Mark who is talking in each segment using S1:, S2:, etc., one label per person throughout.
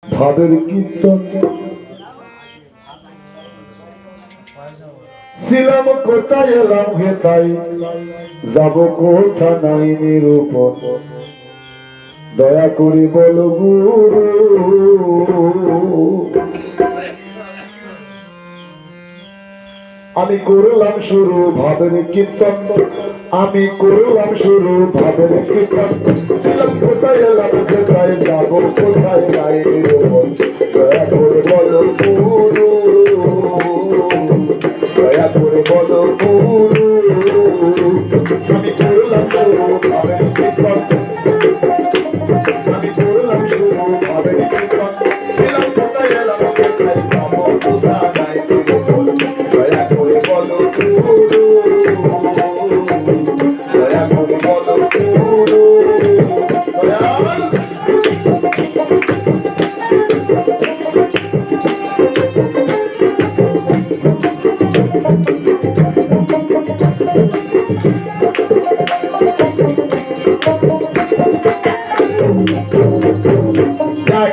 S1: ভাবের কীর্তন ছিলাম কোথায় এলাম হেতাই যাব কোথা নাই নিরূপণ দয়া করে বলো গুরু আমি করলাম শুরু ভাবের কীর্তন আমি করলাম শুরু ভাবের কীর্তন ছিলাম কোথায় এলাম হেতাই যাব কোথায় নাই নিরূপণ দয়া করে বলো গুরু দয়া করে বলো গুরু আমি করলাম শুরু ভাবের কীর্তন আমি করলাম শুরু ভাবের কীর্তন ছিলাম কোথায় এলাম হেতাই যাব কোথায় নাই নিরূপণ দয়া করে বলো গুরু দয়া করে বলো গুরু দয়াল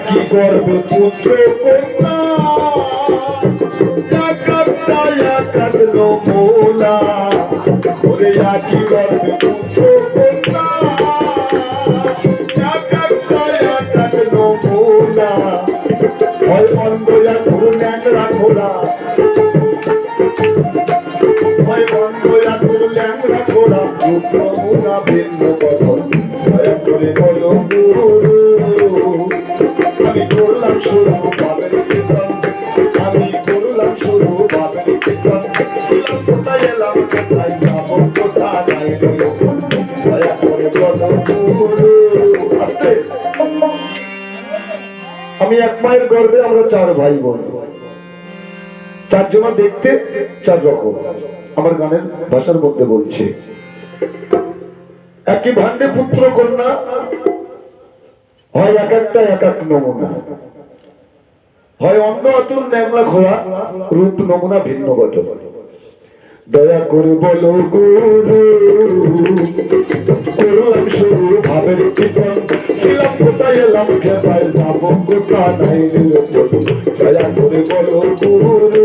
S1: কি করবে পুত্র কন্যা কাটায়া কাটলো মোলা ওরে কি করবে পুত্র কন্যা কাটায়া কাটলো মোলা হয় অন্ধয়া গুরু ন্যাংরা ঘোড়া হয় অন্ধয়া গুরু ন্যাংরা ঘোড়া পুত্র মোলা ভিন্ন বদল দয়া করে বলো গুরু আমি করলাম শুরু ভাবের কীর্তন আমি করলাম শুরু ভাবের কীর্তন ছিলাম কোথায় এলাম কোথায় যাব কোথায় নাই নিরূপণ দয়া করে বলো গুরু আস্তে আমি এক মায়ের গর্ভে আমরা চার ভাই বোন চারজনা দেখতে চার রকম আমার গানের ভাষার মধ্যে বলছে একই ভান্ডে পুত্র কন্যা হয় এক একটা এক এক নমুনা হয় অন্য অতুল ন্যাংলা ঘোড়া রূপ নমুনা ভিন্ন গঠন দয়া করে বলো গুরু করলাম শুরু ভাবের কীর্তন ছিলাম কোথায় এলাম খেপায় যাব কোথা নাই নিরূপণ দয়া করে বলো গুরু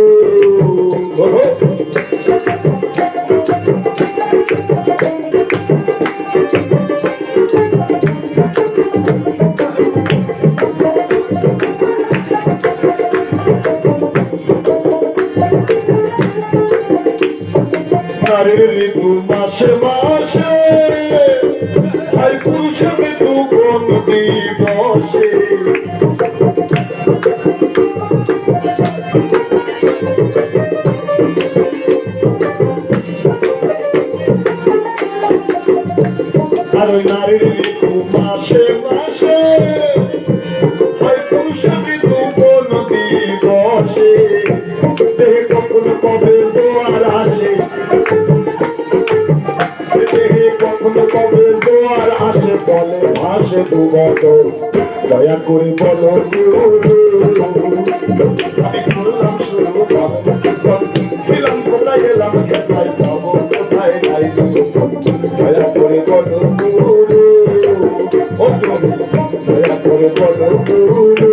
S1: বলো নারীর ঋতু মাসে মাসে ভাই পুরুষে ঋতু কোন দিবসে আর ওই নারীর ঋতু মাসে মাসে ভাই পুরুষে ঋতু কোন দিবসে দেহে কখন কবে দোয়ার আসে কখনো কবে দোয়ার আসে বলে ভাসে দুবত দয়া করে বলো গুরু আমি করলাম শুরু ছিলাম কোথায় এলাম কোথায় যাব কোথায় নাই দয়া করে বলো গুরু ও দয়া করে বলো গুরু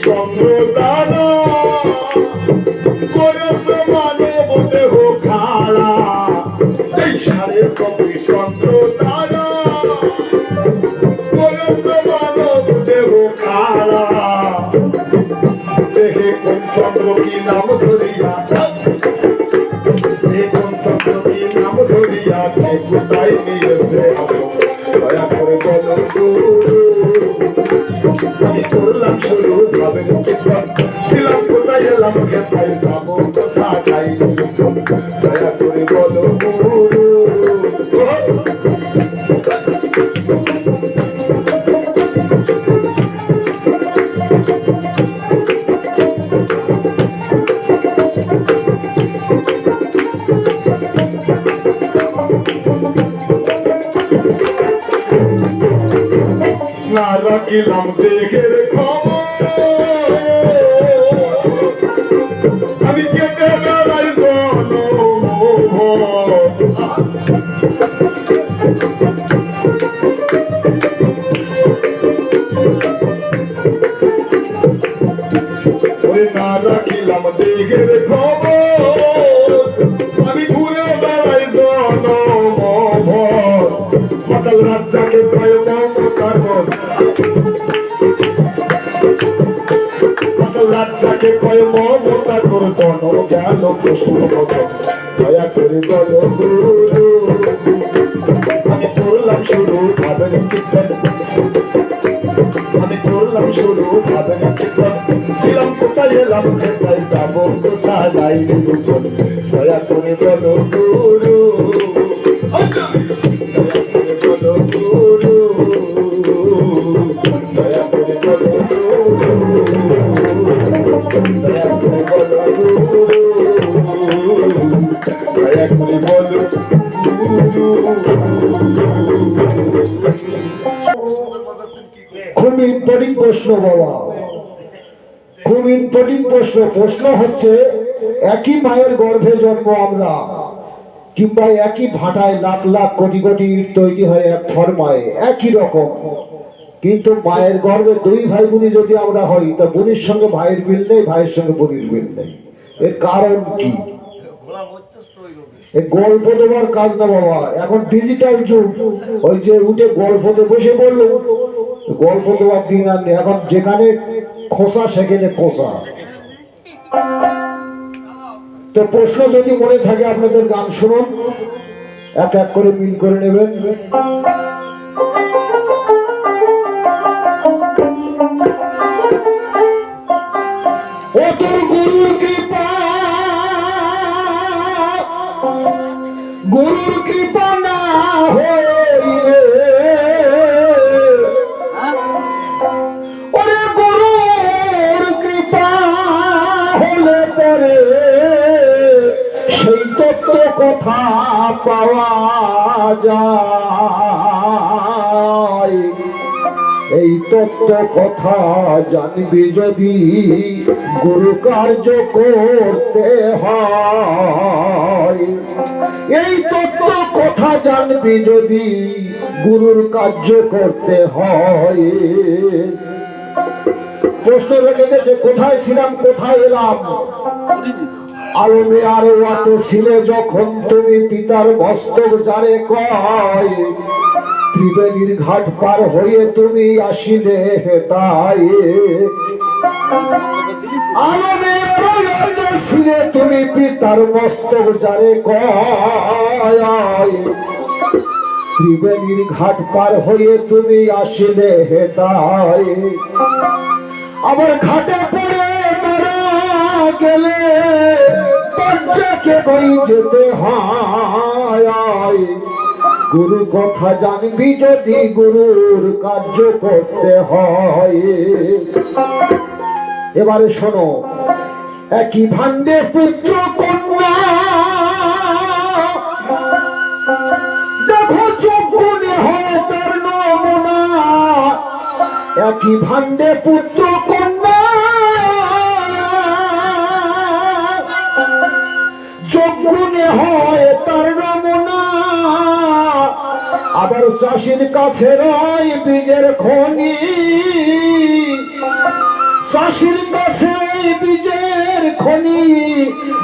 S1: চন্দ্র দানা করেছে মানব দেহ খাড়া এই 24 চন্দ্র দানা করেছে মানব দেহ খাড়া দেহে কোন চন্দ্র কি নাম ধরিয়া কোন চন্দ্র কি নাম ধরিয়া কোথায় নিয়েছে দয়া করে বলো গুরু আমি করলাম শুরু ভাবের কীর্তন ছিলাম কোথায় এলাম কোথায় যাব কোথায় নাই দয়া করে বলো গুরু রাখিলাম দেখের খবর আমি কেটে বেড়াই ওরে না রাখিলাম দেখের খবর আমি ঘুরে বেড়াই সকাল রাতটাকে ভয় মমতার সকাল রাতটাকে ভয় মমতা করত গেল প্রশ্ন দয়া করে বলো আমি করলাম শুরু ভাবেন কীর্তন আমি করলাম শুরু ভাবেন কীর্তন ছিলাম কোথায় এলাম কোথায় যাবো কোথায় যাইনি দুজন দয়া করে বলো গুরু
S2: খুব ইম্পর্টেন্ট প্রশ্ন বাবা, খুব ইম্পর্টেন্ট প্রশ্ন। প্রশ্ন হচ্ছে একই মায়ের গর্ভে জন্ম আমরা, কিংবা একই ভাটায় লাখ লাখ কোটি কোটি ইট তৈরি হয় এক ফর্মায় একই রকম, কিন্তু মায়ের গর্ভে দুই ভাই বোনই যদি আমরা হই তা বোনের সঙ্গে ভাইয়ের মিল নেই, ভাইয়ের সঙ্গে বোনের মিল নেই। এর কারণ কি? গল্প দেওয়ার কাজ না বাবা, এখন ডিজিটাল যুগ। ওই যে উঠে গল্পতে বসে বললো, গল্প দেওয়ার দিন আর নেই। এখন যেখানে খোসা সেখানে খোসা। তো প্রশ্ন যদি মনে থাকে আপনাদের গান শুনুন, এক এক করে মিল করে নেবেন। ও তোর গুরুর কৃপা, গুরুর কৃপা না হইলে, ওরে গুরুর কৃপা হলে পরে সেই তত্ত্ব কথা পাওয়া যায়। এই তত্ত্ব কথা জানবি যদি গুরু কার্য করতে হয়, এই তত্ত্ব কথা জানবি যদি গুরুর কার্য করতে হয়। প্রশ্ন রেখে গেছে কোথায় ছিলাম কোথায় এলাম। আলমে আরো এত ছিলে যখন তুমি পিতার মস্তক যারে কয়, ত্রিবেণীর ঘাট পার হয়ে তুমি আসিলে হেতায়। আলমে আরো এত ছিলে তুমি পিতার মস্তক যারে কয়, ত্রিবেণীর ঘাট পার হয়ে তুমি আসিলে হেতায়। আবার ঘাটে পড়ে মারা গেলে পঞ্চাকে বই যেতে হয়। গুরু কথা জানবি যদি গুরুর কার্য করতে হয়। এবারে শোনো, একই ভাণ্ডে পুত্র কন্যা দেখো যোগ্যে হয় তার নমুনা। একই ভাণ্ডে পুত্র কন্যা যোগ্যে হয় তার নমুনা। আবার চাষির কাছে রয় বীজের খনি, চাষির কাছে বীজের খনি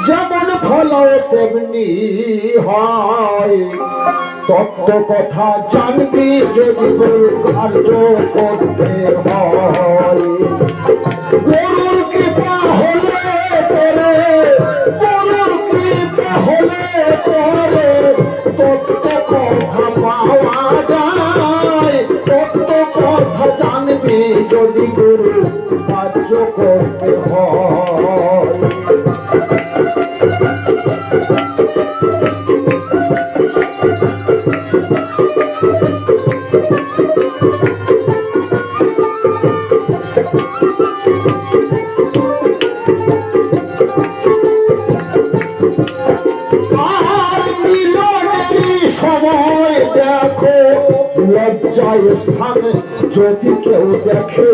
S2: যেমন ফলাও তেমনি হয়। তত্ত্ব কথা জানবি যদি কার্য করতে হয়। গরুর কৃপা হলে পরে, গরুর কৃপা হলে পরে তত্ত্ব কথা পাওয়া যায়। তত্ত্ব কথা জানবি যদি গুরু কার্য করতে হয়। সময় দেখো লজ্জায় স্থানে যদি কেউ দেখে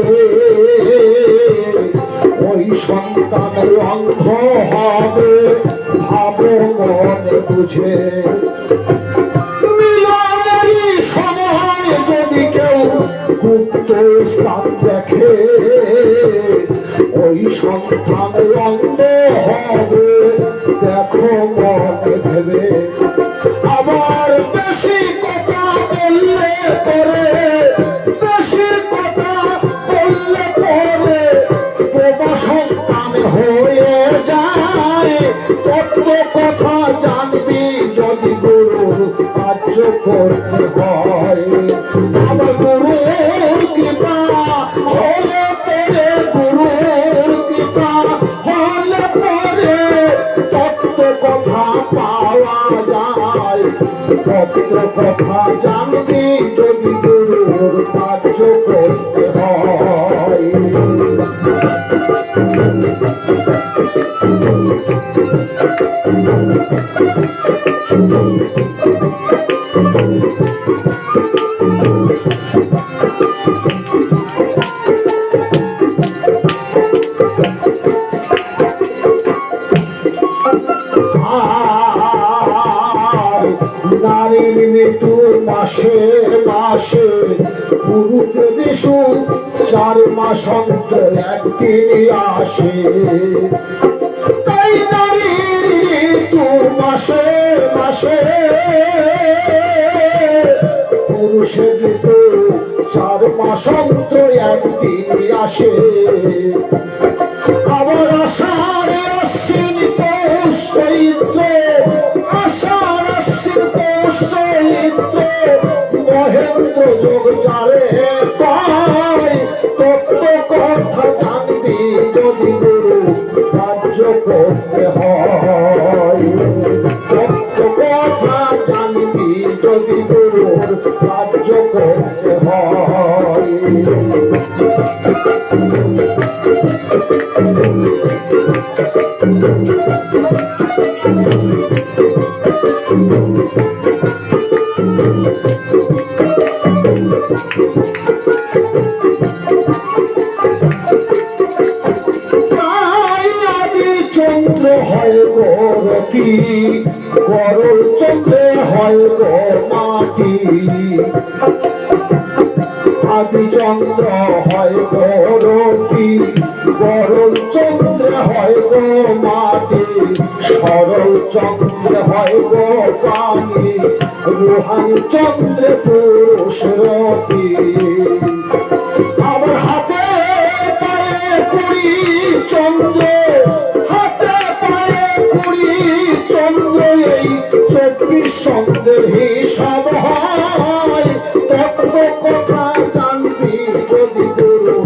S2: ওই সন্তানের অন্ধ হবে ভাবো মনে বুঝে মিলনেরই সময় যদি কেউ গুপ্ত স্থান দেখে ওই সন্তানের অন্ধ হবে দেখো মনে ভেবে আবার বেশি কথা বললে করে বেশি কথা বললে করে বোবা সন্তান হয়ে যায় তত্ত্ব কথা জানবি যদি গুরুর কার্য করতে হয় আমার গুরুর কৃপা হলে পরে গুরুর কৃপা হলে পরে তত্ত্ব কথা পাওয়া যায় তত্ত্ব কথা জানবি যদি গুরুর কার্য করতে হয় নারীর মৃত্যু মাসে মাসে পুরুষ বিশু 4 মাস অন্তর একদিন আসে তাই নারীর মৃত্যু মাসে মাসে পুরুষের মৃত্যু 4 মাস অন্তর একদিন আসে আবার আষাঢ়ে অশ্বিন পৌষ চৈত্র আষাঢ় অশ্বিন পৌষ চৈত্র মহেন্দ্র যোগ চারে পায় তত্ত্ব কথা জানবি যদি গুরু কার্য করতে হয় তত্ত্ব কথা জানবি যদি গুরুর কার্য করতে হয় চন্দ্র হয় গরতি গরল চন্দ্রে হয় গো মাটি আদি চন্দ্র হয় গরতি গরল চন্দ্রে হয় গো মাটি সরল চন্দ্রে হয় গো পানি রুহানি চন্দ্রে পুরুষ রতি আবার হাতে পায়ে কুড়ি চন্দ্র হাতে পায়ে কুড়ি চন্দ্র এই 24 চন্দ্রের হিসাব হয় তত্ত্ব কথা জানবি যদি গুরু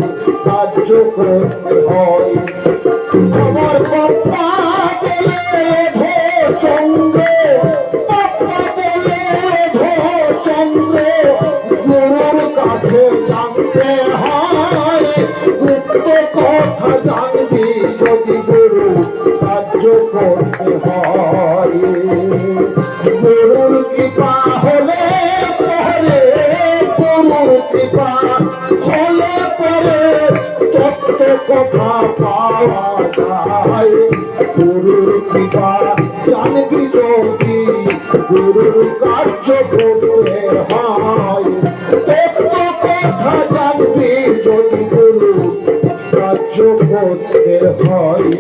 S2: কার্য করতে হয় আমার বাপ্পা বলে ধো চন্দ্র বাপ্পা বলে ধো চন্দ্র গুরুর কাছে জানতে হয় গুপ্ত কথা জানবি যদি গুরু কার্য করতে হয় গুরুর কৃপা হলে পরে গুরুর কৃপা হলে পরে তত্ত্ব কথা পাওয়া যায় গুরুর কৃপা জানবি যদি গুরুর কার্য করতে হয় তত্ত্ব কথা জানবি যদি গুরু কার্য করতে হয়